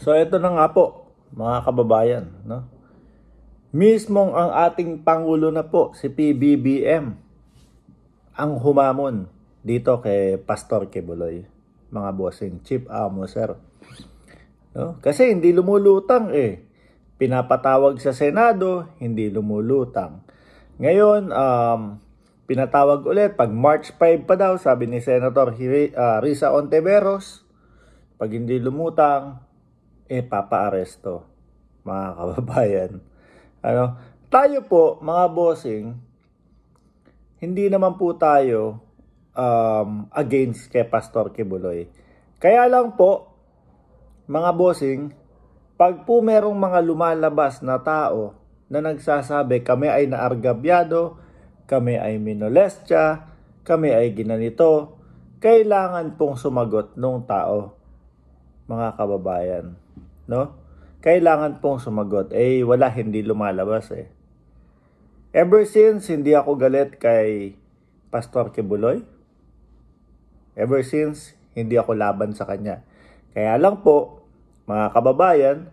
So ito na nga po, mga kababayan, no? Mismong ang ating Pangulo na po, si PBBM, ang humamon dito kay Pastor Quebuloy, mga bossing, Chief Amo, sir. No? Kasi hindi lumulutang eh. Pinapatawag sa Senado, hindi lumulutang. Ngayon, pinatawag ulit, pag March 5 pa daw, sabi ni Senator Risa Ontiveros, pag hindi lumutang, papa-aresto, mga kababayan. Tayo po, mga bossing, hindi naman po tayo against kay Pastor Quebuloy. Kaya lang po, mga bossing, pag po merong mga lumalabas na tao na nagsasabi kami ay naargabyado, kami ay minolestya, kami ay ginanito, kailangan pong sumagot nung tao, mga kababayan. No? Kailangan pong sumagot. Wala, hindi lumalabas eh. Ever since, hindi ako galit kay Pastor Quebuloy. Ever since, hindi ako laban sa kanya. Kaya lang po, mga kababayan,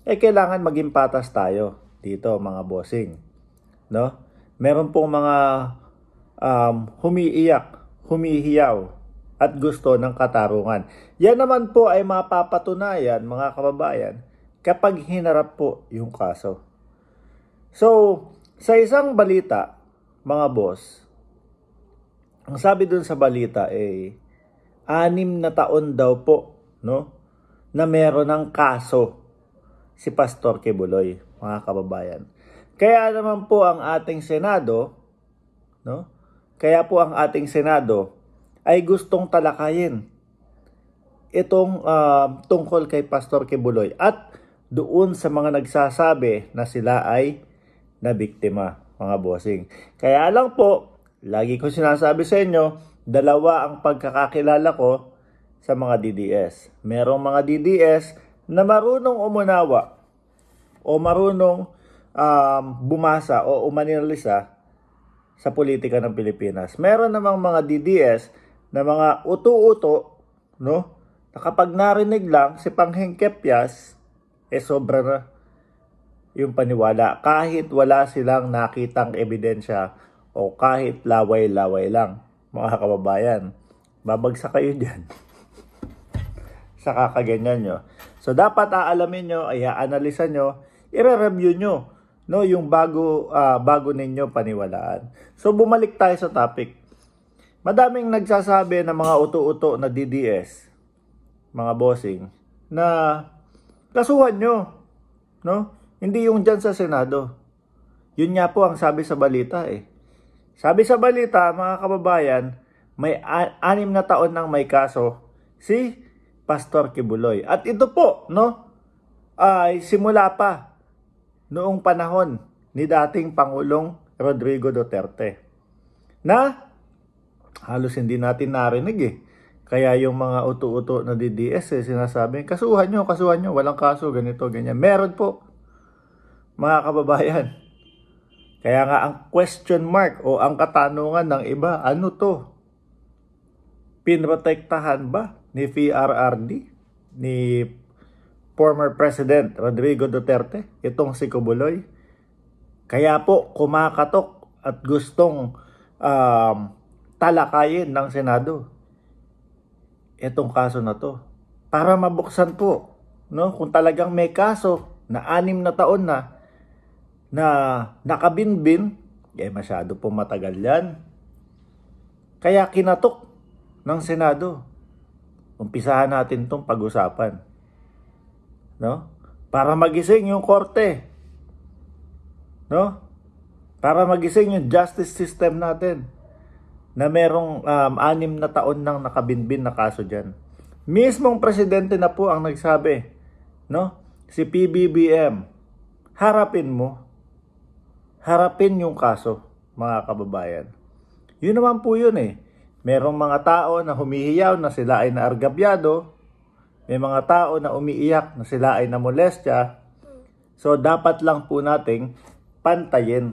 kailangan maging patas tayo dito, mga bossing. No? Meron pong mga humiiyak, humihiyaw, at gusto ng katarungan. Yan naman po ay mapapatunayan, mga kababayan, kapag hinarap po yung kaso. So, sa isang balita, mga boss, ang sabi dun sa balita 6 na taon daw po, no, na meron ng kaso si Pastor Quebuloy, mga kababayan. Kaya naman po ang ating Senado, no? Kaya po ang ating Senado ay gustong talakayin itong tungkol kay Pastor Quebuloy at doon sa mga nagsasabi na sila ay nabiktima, mga bossing. Kaya lang po, lagi ko sinasabi sa inyo, dalawa ang pagkakakilala ko sa mga DDS. Merong mga DDS na marunong umunawa o marunong bumasa o umanalisa sa politika ng Pilipinas. Meron namang mga DDS na mga uto-uto, no? Na kapag narinig lang si Pangheng Kepias, sobra na yung paniwala. Kahit wala silang nakitang ebidensya o kahit laway-laway lang, mga kababayan. Babagsak kayo dyan sa kakaganyan nyo. So, dapat aalamin nyo, i-analisa nyo, i-review nyo, no, yung bago ninyo paniwalaan. So, bumalik tayo sa topic. Madaming nagsasabi ng mga uto-uto na DDS, mga bossing, na kasuhan nyo, no? Hindi yung dyan sa Senado. Yun nga po ang sabi sa balita eh. Sabi sa balita, mga kababayan, may 6 na taon nang may kaso si Pastor Quebuloy. At ito po, no, ay simula pa noong panahon ni dating Pangulong Rodrigo Duterte. Na halos hindi natin narinig eh. Kaya yung mga uto-uto na DDS sinasabi, kasuhan nyo, walang kaso, ganito, ganyan. Meron po, mga kababayan. Kaya nga ang question mark o ang katanungan ng iba, ano to? Pinrotektahan ba ni PRRD, ni former President Rodrigo Duterte, itong si Quebuloy? Kaya po kumakatok at gustong talakayin ng Senado itong kaso na to. Para mabuksan po, no, kung talagang may kaso na 6 na taon na nakabinbin, masyado po matagal yan. Kaya kinatok ng Senado. Umpisahan natin itong pag-usapan. No? Para magising yung korte. No? Para magising yung justice system natin na merong 6 na taon nang nakabinbin na kaso dyan. Mismong presidente na po ang nagsabi, no? Si PBBM, harapin mo. Harapin yung kaso, mga kababayan. Yun naman po yun eh. Merong mga tao na humihiyaw na sila ay naargabyado. May mga tao na umiiyak na sila ay namolestya. So, dapat lang po nating pantayin.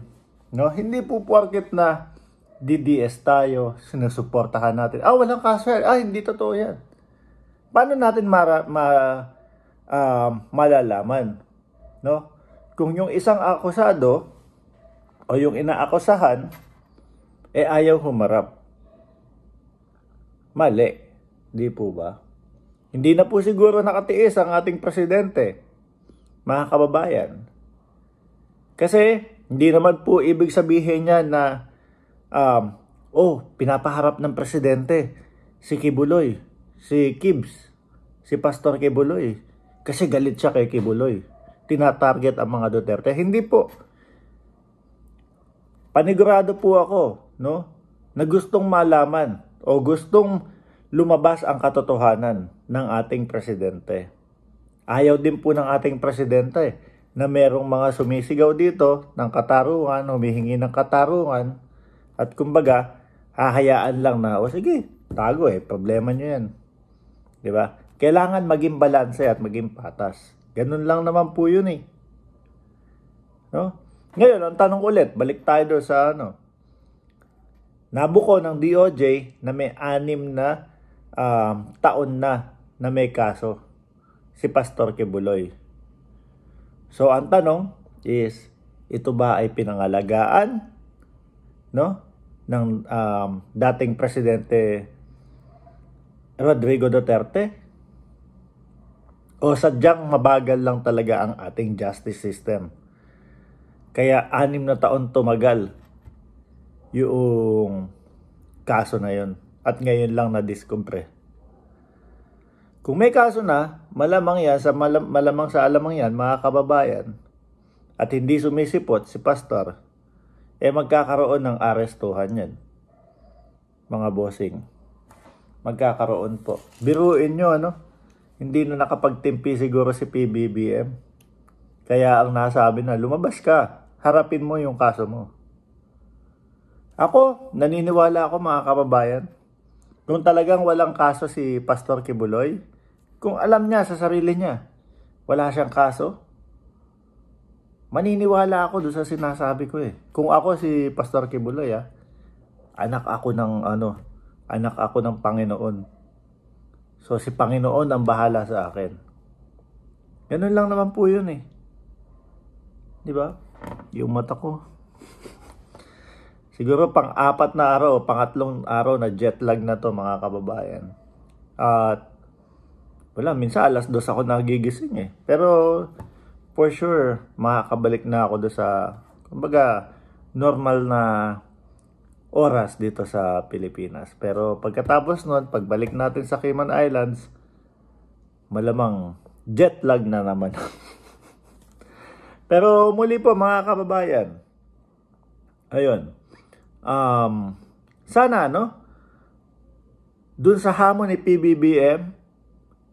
No? Hindi po porket na DDS tayo, sinusuportahan natin. Walang kaso yan. Hindi totoo yan. Paano natin malalaman, no? Kung yung isang akusado o yung inaakusahan ayaw humarap. Mali, di po ba? Hindi na po siguro nakatiis ang ating presidente, mga kababayan. Kasi hindi naman po ibig sabihin niya na pinapaharap ng presidente si Kibuloy, si Kibs, si Pastor Kibuloy. Kasi galit siya kay Kibuloy. Tinatarget ang mga Duterte. Hindi po. Panigurado po ako, no? Na gustong malaman o gustong lumabas ang katotohanan ng ating presidente. Ayaw din po ng ating presidente na merong mga sumisigaw dito ng katarungan, humihingi ng katarungan, at kumbaga, hahayaan lang na, sige, tago problema nyo yan. Diba? Kailangan maging balanse at maging patas. Ganun lang naman po yun No? Ngayon, ang tanong ulit, balik tayo doon sa nabuko ng DOJ na may 6 na taon na may kaso. Si Pastor Kibuloy. So, ang tanong is, ito ba ay pinangalagaan, ng dating Presidente Rodrigo Duterte? O sadyang mabagal lang talaga ang ating justice system? Kaya 6 na taon tumagal yung kaso na yun. At ngayon lang na-discover. Kung may kaso na, malamang sa alamang yan, mga kababayan, at hindi sumisipot si Pastor, magkakaroon ng arestuhan yan. Mga bossing. Magkakaroon po. Biruin nyo, hindi na nakapagtimpi siguro si PBBM. Kaya ang nasabi na, lumabas ka, harapin mo yung kaso mo. Ako, naniniwala ako mga kababayan, kung talagang walang kaso si Pastor Kibuloy, kung alam niya sa sarili niya, wala siyang kaso, maniniwala ako doon sa sinasabi ko Kung ako si Pastor Kibuloy, anak ako ng Panginoon. So si Panginoon ang bahala sa akin. Ganun lang naman po yun Di ba? Yung mata ko. Siguro pang-4 na araw, pang-3 araw na jet lag na to mga kababayan. At minsan alas 2 ako nagigising Pero for sure, makakabalik na ako doon sa, kumbaga, normal na oras dito sa Pilipinas. Pero pagkatapos nun, pagbalik natin sa Cayman Islands, malamang jet lag na naman. Pero muli po mga kababayan, ayun, sana dun sa hamon ni PBBM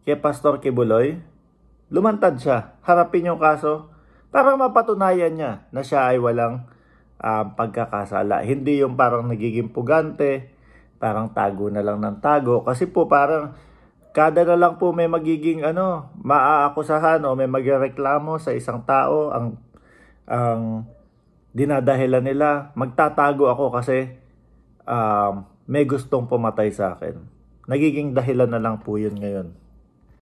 kay Pastor Kibuloy, lumantad siya, harapin yung kaso para mapatunayan niya na siya ay walang pagkakasala. Hindi yung parang nagiging pugante, parang tago na lang ng tago. Kasi po parang kada na lang po may magiging maaakusahan o may magreklamo sa isang tao, ang dinadahilan nila, magtatago ako kasi may gustong pumatay sa akin. Nagiging dahilan na lang po yun ngayon.